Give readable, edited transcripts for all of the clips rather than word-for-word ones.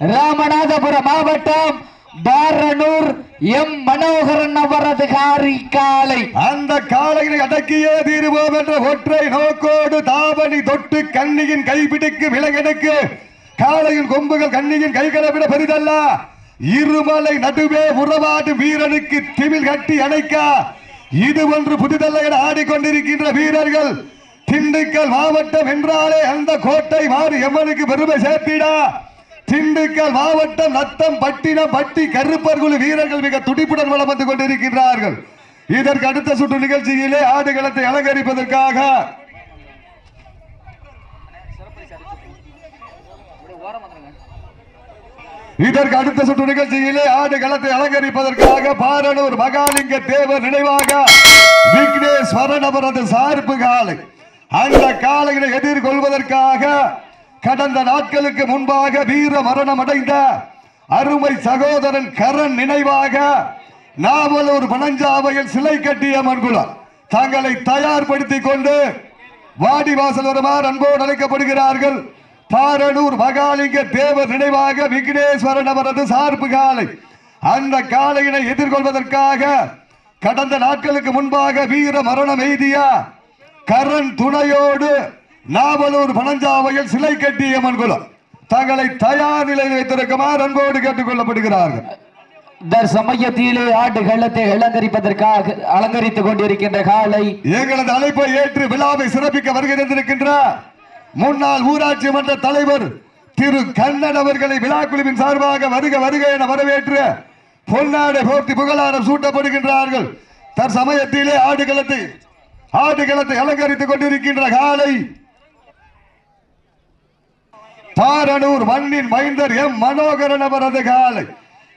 ராமநாதபுரம் மாவட்டம் பாரனூர் எம் மனோகரன் அவரது காலை. அந்த காலையை அடக்கியே தீருவோம் என்ற ஒற்றை நோக்கோடு தாவணி தொட்டு கண்ணியின் கைப்பிடிக்கு விலகனுக்கு காளையின் கொம்புகள் கண்ணியின் கைகளை விட பெரிதல்ல. இருமலை நடுவே உறவாடு வீரனுக்கு திமில் கட்டி அணைக்க இது ஒன்று புதிதல்ல என ஆடிக்கொண்டிருக்கின்ற வீரர்கள். திண்டுக்கல் மாவட்டம் என்றாலே அந்த கோட்டை மாறி எம்மனுக்கு பெருமை சேர்த்திடா. திண்டுக்கல் மாவட்டம் நத்தம் பட்டினம் பட்டி கருப்பர் குழு வீரர்கள் மிக துடிப்புடன் வளம் வந்து கொண்டிருக்கின்றார்கள். இதற்கு அடுத்த சுற்று நிகழ்ச்சியிலே ஆடுகளத்தை அலங்கரிப்பதற்காக பாரனூர் மகாலிங்க தேவர் நினைவாக விக்னேஸ்வரன் அவரது சார்பு காலை. அந்த காலையை எதிர்கொள்வதற்காக கடந்த நாட்களுக்கு முன்பாக வீர மரணம் அடைந்த அருமை சகோதரன் கரண் நினைவாக நாவலூர் பனஞ்சாவையில் சிலை கட்டிய மண்குளம் தங்களை தயார்படுத்திக் கொண்டு வாடிவாசல் வருமாறு அன்போடு அழைக்கப்படுகிறார்கள். பாரனூர் மகாலிங்க தேவர் நினைவாக விக்னேஸ்வரன் அவரது சார்பு காலை. அந்த காலையினை எதிர்கொள்வதற்காக கடந்த நாட்களுக்கு முன்பாக வீர மரணம் எய்திய கரண் துணையோடு நாவலூர் பனஞ்சாவையில் சிலை கட்டிய மண்குளம் தங்களை தயார் நிலையில் வைத்திருக்குமாறு அன்போடு கேட்டுக் கொள்ளப்படுகிறார்கள். சமயத்திலே ஆடுகளத்தை அலங்கரித்துக் கொண்டிருக்கின்ற காலை எங்களது அழைப்பை ஏற்று விழாவை சிறப்பிக்க வருகின்ற முன்னாள் ஊராட்சி மன்ற தலைவர் திரு கண்ணன் அவர்களை விழா குழுவின் சார்பாக வருக வருக என வரவேற்று பொன்னாடை போர்த்தி புகழாரம் சூட்டப்படுகின்றார்கள். தற்சமயத்திலே ஆடுகளத்தை அலங்கரித்துக் கொண்டிருக்கின்ற காலை பாரனூர் மண்ணின் மைந்தர் எம் மனோகரன் அவரது காலை.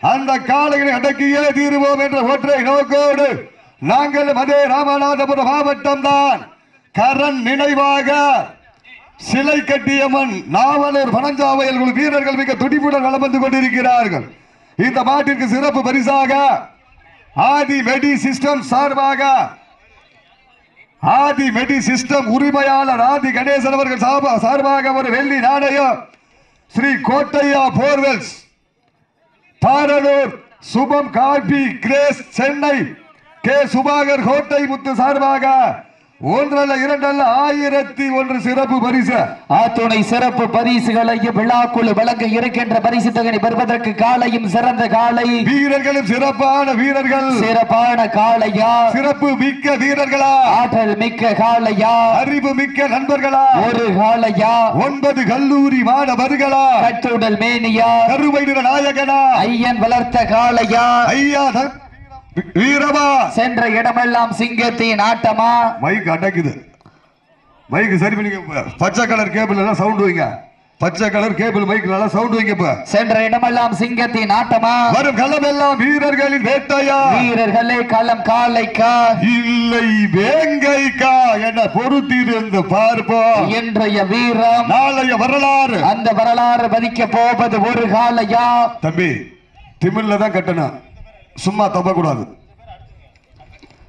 அந்த காலையை அடக்கியே தீருவோம் என்ற ஒற்றை நோக்கோடு நாங்கள் அதே ராமநாதபுரம் மாவட்டம் தான் கரண் நினைவாக சிலை கட்டியம்மன் நாவலூர் பனஞ்சாவையில் வீரர்கள் மிக துடிப்புடன் வலம் வந்து கொண்டிருக்கிறார்கள். இந்த மாட்டிற்கு சிறப்பு பரிசாக ஆதி மெடி சிஸ்டம் சார்பாக ஆதி மெடி சிஸ்டம் உரிமையாளர் ஆதி கணேசன் அவர்கள் சார்பாக ஒரு வெள்ளி நாணயம் Sri Kottaiya borewells Paranur Subam coffee grace Chennai K Subhakar Kottai Muthu சார்பாக 1 அல்ல 2 அல்ல 1001 சிறப்பு பரிசு ஆத்துணை சிறப்பு பரிசுகளையும் விழாக்குழு வழங்க இருக்கின்ற பரிசு தொகை பெறுவதற்கு காலையும் சிறந்த காலை வீரர்களும் சிறப்பான வீரர்கள் சிறப்பான காளையா சிறப்பு மிக்க வீரர்களா ஆற்றல் மிக்க காளையா அறிவு மிக்க நண்பர்களா ஒரு காளையா 9 கல்லூரி மாணவர்களா கட்டுடல் மேனியா கருமை நிற நாயகனா ஐயன் வளர்த்த காளையா ஐயா வீரமா சென்ற இடமெல்லாம் சிங்கத்தின் ஆட்டமா மைக் அடக்குது மைக் சரி பண்ணி பச்சை கலர் கேபிள் எல்லாம் சவுண்ட் வைங்க பச்சை கலர் கேபிள் மைக் நல்லா சவுண்ட் வைங்க இப்ப சென்ற இடமெல்லாம் சிங்கத்தின் ஆட்டமா வரும் களம் எல்லாம் வீரர்களின் வேட்டையா வீரர்களே களம் காலைக்கா இல்லை வேங்கைக்கா என பொறுத்திருந்து பார்ப்போம் இன்றைய வீரம் நாளைய வரலாறு அந்த வரலாறு பதிக்க போவது ஒரு காலையா தம்பி திமிழ்ல தான் கட்டணும் சும்மா தப்பக்கூடாது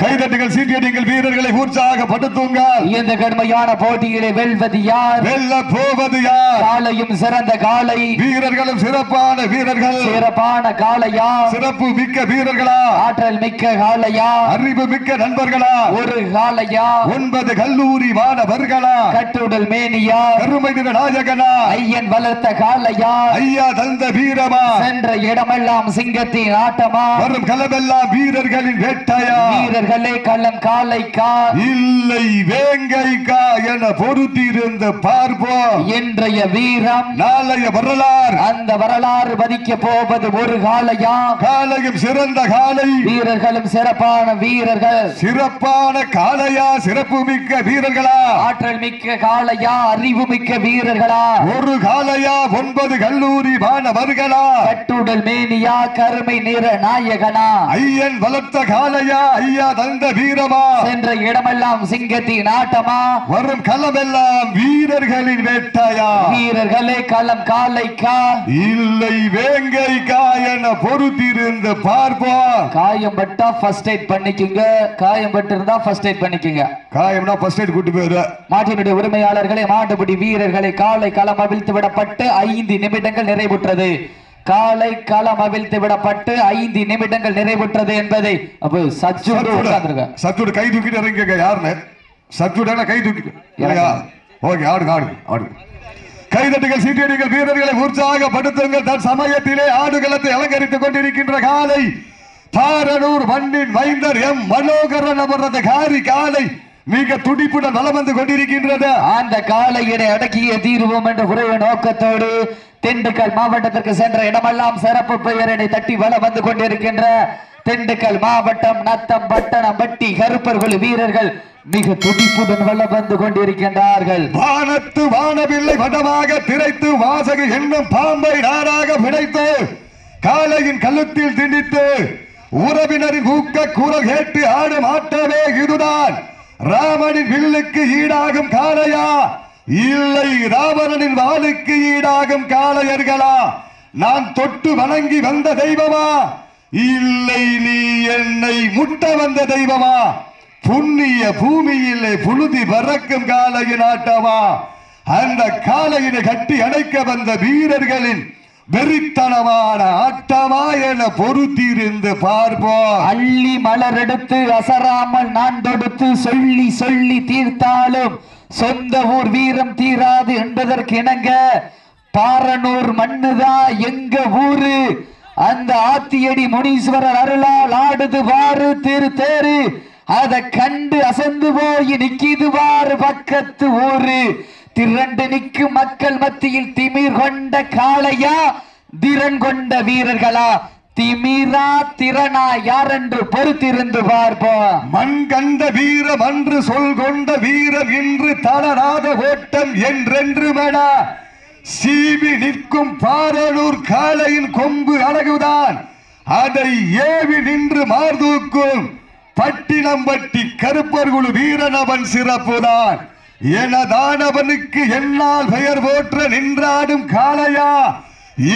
கைதட்டுகள் சீட்டியடிங்கள் வீரர்களை உற்சாகப்படுத்துங்க இந்த கடுமையான போட்டியிலே வெல்வது யார் வெல்ல போவது யார் காலையும் சிறந்த காலை வீரர்களும் சிறப்பான வீரர்கள் சிறப்பான காளையா சிறப்பு மிக்க வீரர்களா ஆற்றல் மிக்க காளையா அறிவு மிக்க நண்பர்களா ஒரு காளையா 9 கல்லூரி மாணவர்களா கட்டுடல் மேனியா கருமை நிற நாயகனா ஐயன் வளர்த்த காளையா ஐயா தந்த வீரமா சென்ற இடமெல்லாம் சிங்கத்தின் ஆட்டமா வரும் களமெல்லாம் வீரர்களின் வேட்டையா வீரர்களே களம் காலைக்கா இல்லை வேங்கைக்கா என பொறுத்திருந்து பார்ப்போம் இன்றைய வீரம் நாளைய வரலாறு அந்த வரலாறு பதிக்க போவது ஒரு காளையா காலையும் சிறந்த காலை வீரர்களும் சிறப்பான வீரர்கள் சிறப்பான காளையா சிறப்பு மிக்க வீரர்களா ஆற்றல் மிக்க காளையா அறிவு மிக்க வீரர்களா ஒரு காளையா 9 கல்லூரி மாணவர்களா கட்டுடல் மேனியா கருமை நிற நாயகனா ஐயன் வளர்த்த காளையா ஐயா வந்த வீரமா சென்ற இடமெல்லாம் சிங்கத்தின் ஆட்டமா வரும் களமெல்லாம் வீரர்களின் வேட்டையா வீரர்களே களம் காலைக்கா இல்லை வேங்கைக்கா என பொறுத்திருந்து பார்ப்போம் காயம் பட்டா ஃபர்ஸ்ட் எய்ட் பண்ணிக்கங்க காயம் பட்டு இருந்தா ஃபர்ஸ்ட் எய்ட் பண்ணிக்கங்க காயம்னா ஃபர்ஸ்ட் எய்ட் கூட்டி போயிரு மாட்டினுடைய உரிமையாளர்களே மாட்டுப்பிடி வீரர்களை காலை களம் அவிழ்த்து விடப்பட்டு 5 நிமிடங்கள் நிறைவுற்றது காலை களம் அவிழ்த்து விடப்பட்டு 5 நிமிடங்கள் நிறைவுற்றது என்பதை சத்துடு கை தூக்கிட்டு இறங்கிக்க யாருன்னு சத்துட கை தூக்கிட்டு ஓகே ஆடுங்க ஆடுங்க ஆடுங்க கைதட்டுகள் சீட்டியடிகள் வீரர்களை உற்சாகப்படுத்துங்கள் தன் சமயத்திலே ஆடுகளத்தை அலங்கரித்துக் கொண்டிருக்கின்ற காலை தாரனூர் மண்ணின் மைந்தர் எம் மனோகரன் அவரது காரி காலை மிக துடிப்புடன் வலம் வந்து கொண்டிருக்கின்றது அந்த காலையினை அடக்கிய தீர்வோம் என்ற ஒரே நோக்கத்தோடு திண்டுக்கல் மாவட்டத்திற்கு சென்ற இடமெல்லாம் சிறப்பு பெயரினை தட்டி வலம் வந்து கொண்டிருக்கின்ற திண்டுக்கல் மாவட்டம் நத்தம் பட்டணம் பட்டி கருப்பர்கள் வீரர்கள் மிக துடிப்புடன் வலம் வந்து கொண்டிருக்கின்றார்கள் வானத்து வானவில்லை வடமாக திரைத்து வாசகு என்னும் பாம்பை நாராக பிணைத்து காலையின் கழுத்தில் திணித்து உறவினரின் ஊக்க குரல் கேட்டு ஆடும் ஆட்டமே இதுதான் ராமனின் வில்லுக்கு ஈடாகும் காளையா இல்லை ராவணனின் வாளுக்கு ஈடாகும் காளையர்களா நான் தொட்டு வணங்கி வந்த தெய்வமா இல்லை நீ என்னை முட்ட வந்த தெய்வமா புண்ணிய பூமியிலே புழுதி பறக்கும் காளையின் ஆட்டமா அந்த காளையினை கட்டி அணைக்க வந்த வீரர்களின் வெறித்தனமான ஆட்டமா என பொறுத்திருந்து பார்ப்போம் அள்ளி மலர் எடுத்து அசராமல் நான் தொடுத்து சொல்லி சொல்லி தீர்த்தாலும் சொந்த ஊர் வீரம் தீராது என்பதற்கு இணங்க பாரனூர் மண்ணுதா எங்க ஊரு அந்த ஆத்தியடி முனீஸ்வரர் அருளால் ஆடுது வாரு திரு தேரு அதை கண்டு அசந்து போய் நிக்கிது வாரு பக்கத்து ஊரு திரண்டு நிற்கும் மக்கள் மத்தியில் திமிர் கொண்ட காளையா திறன் கொண்ட வீரர்களா திமிரா திறனா யார் என்று பொறுத்திருந்து பார்ப்போம் மண் கண்ட வீரம் அன்று சொல் கொண்ட வீரம் இன்று தளராத ஓட்டம் என்றென்று மடா சீவி நிற்கும் பாரனூர் காளையின் கொம்பு அழகுதான் அதை ஏவி நின்று மார்தூக்கும் பட்டினம்பட்டி கருப்பர்குழு வீரனவன் சிறப்புதான் எனதானவனுக்கு என்னால் பெயர் போற்ற நின்றாடும் காளையா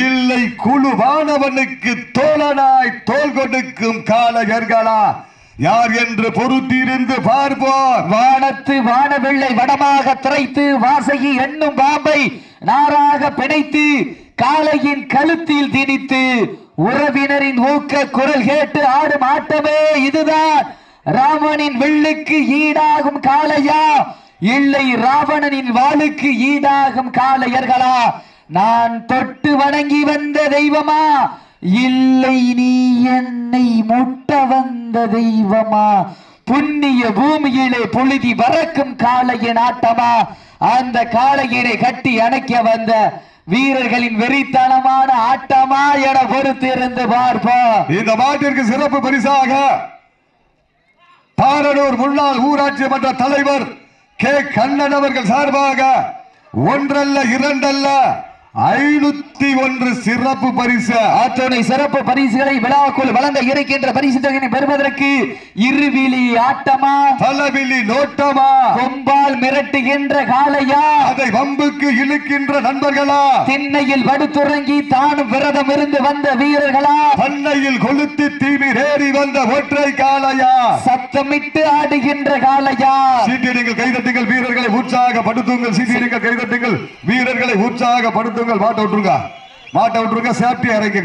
இல்லை குழுவானவனுக்கு தோழனாய் தோல் கொடுக்கும் காளையர்களா யார் என்று பொறுத்திருந்து பார்ப்போம் வானத்து வானவெள்ளை வடமாக திரைத்து வாசகி என்னும் பாம்பை நாராக பிணைத்து காளையின் கழுத்தில் திணித்து உறவினரின் ஊக்க குரல் கேட்டு ஆடும் ஆட்டமே இதுதான் ராமனின் வில்லுக்கு ஈடாகும் காளையா இல்லை ராவணனின் வாளுக்கு ஈடாகும் காளையர்களா நான் தொட்டு வணங்கி வந்த தெய்வமா இல்லை நீ என்னை முட்ட வந்த தெய்வமா புண்ணிய பூமியிலே புழுதி பறக்கும் காளையின் ஆட்டமா அந்த காளையினை கட்டி அணைக்க வந்த வீரர்களின் வெறித்தனமான ஆட்டமா என பொறுத்திருந்து பார்ப்போம் இந்த மாட்டிற்கு சிறப்பு பரிசாக பாரனூர் முன்னாள் ஊராட்சி மன்ற தலைவர் கே கண்ணன் அவர்கள் சார்பாக ஒன்றல்ல இரண்டல்ல 501 சிறப்பு பரிசு அத்தனை சிறப்பு பரிசுகளை விழாக்குள் வழங்க இருக்கின்ற பரிசு தொகையை பெறுவதற்கு இருவிழி ஆட்டமா தலவிழி நோட்டமா கொம்பால் மிரட்டுகின்ற காளையா அதை வம்புக்கு இழுக்கின்ற நண்பர்களா திண்ணையில் படுத்துறங்கி தானும் விரதம் இருந்து வந்த வீரர்களா பண்ணையில் கொளுத்தி தீவிரேறி வந்த ஒற்றை காளையா சத்தமிட்டு ஆடுகின்ற காளையா சீட்டிடுங்கள் கைதட்டுங்கள் வீரர்களை உற்சாகப்படுத்துங்கள் சீட்டிடுங்கள் கைதட்டுங்கள் வீரர்களை உற்சாகப்படுத்துங்கள் மாட்ட விட்டுருங்க சேஃப்டி இறங்குங்க